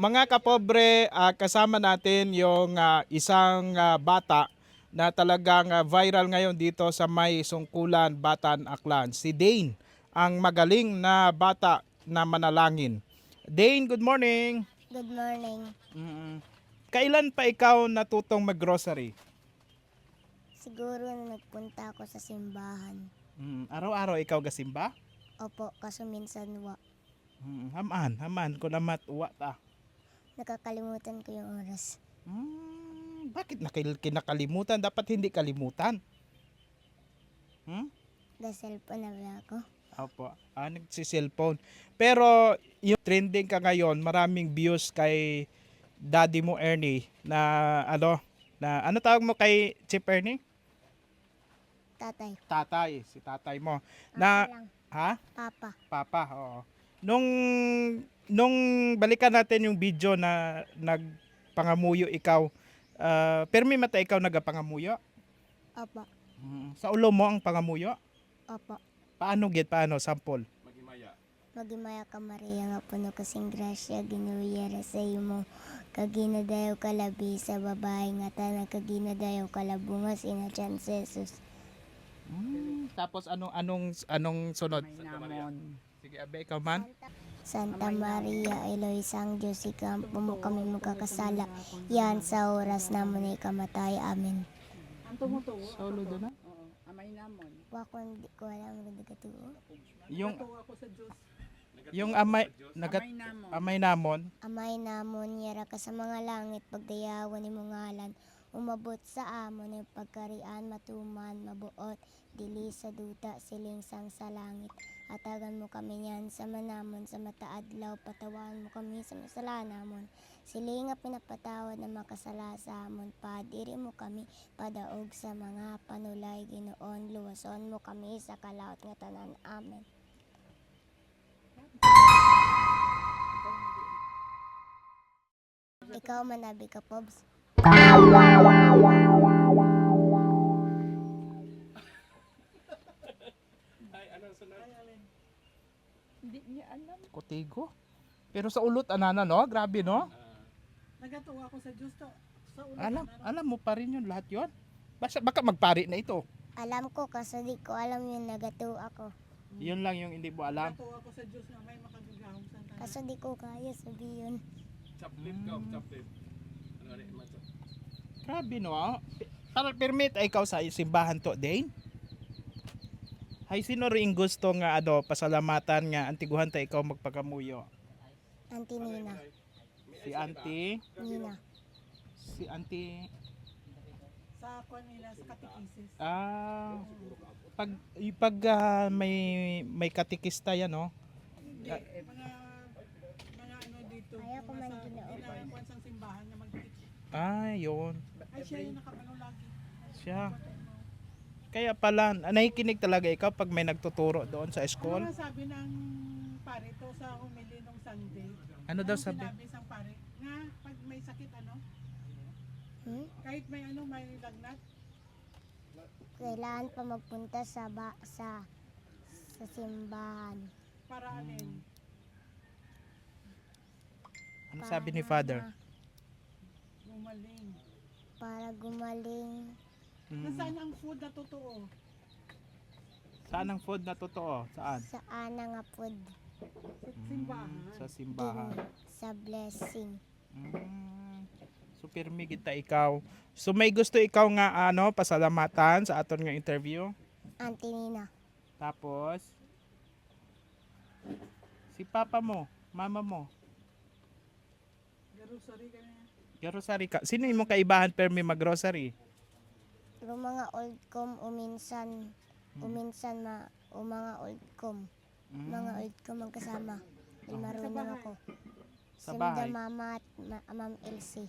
Mga kapobre, kasama natin yung isang bata na talagang viral ngayon dito sa may Sungkulan, Batan, Aklan. Si Dane, ang magaling na bata na manalangin. Dane, good morning. Good morning. Mm. Kailan pa ikaw natutong mag-grocery? Siguro na nagpunta ako sa simbahan. Araw-araw ikaw gasimba? Opo, kaso minsan Haman, kunamat uwa ta. nakakalimutan ko yung oras. Bakit kinakalimutan? Dapat hindi kalimutan. The cellphone na ba ako? Opo, nagsi-cellphone. Pero yung trending ka ngayon, maraming views kay daddy mo Ernie na ano tawag mo kay Chip Ernie? Tatay. Tatay, si tatay mo. Papa Na lang. ha? Papa. Papa, oo. Nung balikan natin yung video na nagpangamuyo ikaw, permi mata ikaw nagapangamuyo? Opo. Sa ulo mo ang pangamuyo? Opo. Paano sample? Magimaya ka Maria nga puno kasing grasya ginuyera sa imo. Kaginadayaw kalabi sa babae nga tanang kaginadayaw kalabungas ina Chan Jesus. Tapos anong sunod? Sige, abe ikaw man. Santa Maria, Eloy sang Diyos, ikampo mo kami magkakasala. Yan sa oras namon ay kamatay. Amen. Solo doon na? Amay namon. Wako hindi ko alam kung nagkatuo. Yung namon. amay namon. Amay namon, yara ka sa mga langit, pagdayawan ni mong ngalan. Umabot sa amon ay pagkarian, matuman, mabuot, dili sa duta, siling sang sa langit. Atagan mo kami niyan sa manamon, sa mataadlaw, patawan mo kami sa masalanamon. Siling nga pinapatawad na makasala sa amon, padiri mo kami, padaog sa mga panulay, Ginoon, luwason mo kami sa kalaot nga tanan. Amen. Ikaw manabi ka, Pobs. Hindi niya alam. Kotigo. Pero sa ulot anana no? Grabe no? Nagatuwa ako sa Diyos to. Sa ulo Alam mo pa rin yun lahat yun. Baka magpari na ito. Alam ko kasi di ko alam yung nagato ako. Yun lang yung hindi mo alam. Nagatuwa ako sa Diyos na may makagagahong sa tanan. Kaso di ko kaya sabihin. Grabe no? Para permit ay ikaw sa simbahan to, Dane? Hay sino rin gusto nga pasalamatan nga antiguhan ta ikaw magpagamuyo? Auntie Nina. Si Auntie, Nina. si Auntie Sa kwan nila, sa katikisis. pag may katikista yan no? Hindi, mga ano dito. Kaya ko man ginoo. Kwan sang simbahan na mag-teach. Yun. Ay, siya yung nakapano lagi. Siya. Kaya pala, nakikinig talaga ikaw pag may nagtuturo doon sa school? Ano nga sabi ng pare to sa humili nung Sunday? Ano daw sabi? Sinabi sang pare? Nga, pag may sakit kahit may may lagnat, Kailangan pa magpunta sa simbahan. para alin? Ano sabi ni Father? Gumaling. Para gumaling. Nasaan ang food na totoo? Saan ang food na totoo? Saan? Sa ana nga pod. Sa simbahan. Sa simbahan. Sa blessing. So pirmi kita ikaw. So may gusto ikaw nga pasalamatan sa aton nga interview. Auntie Nina. Tapos si papa mo, mama mo. Grocery ka na. Grocery ka. Sino imong kaibahan permi mag-grocery? Yung mga old com uminsan mga old com. Mga old com magkasama. Marunong ako. Sa Si bahay? Mama at Ma'am Elsie.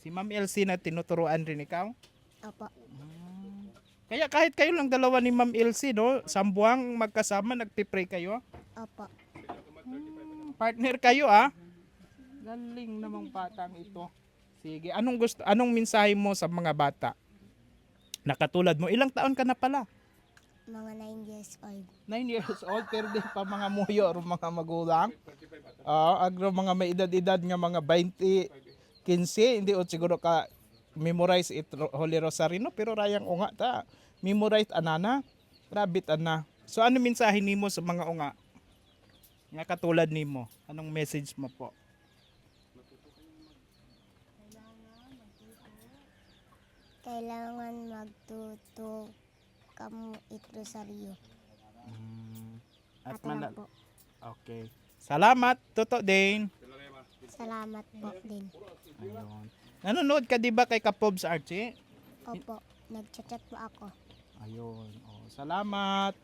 Si Ma'am Elsie na tinuturuan rin ikaw? Opo. Kaya kahit kayo lang dalawa ni Ma'am Elsie, no? Sambuang magkasama, nagpipray kayo? Opo. Partner kayo, Galing namang batang ito. Sige, anong mensahe mo sa mga bata? Nakatulad mo, ilang taon ka na pala? Mga 9 years old. 9 years old, pero di pa mga muyo o mga magulang. Agro mga may edad-edad nga mga 20, 15, hindi o siguro ka memorize it Holy Rosary, no? Pero rayang unga ta. Memorize anana, rabit ana. So ano mensahe nimo sa mga unga? Nga katulad nimo, anong message mo po? Kailangan magtuto kamo itrosaryo. At Ato lang po. Okay. Salamat, Toto Dane. Salamat po din. Ayun. Nanonood ka di ba kay Kapobs Archie? Opo, nagchat-chat po ako. Ayun. Oh, salamat.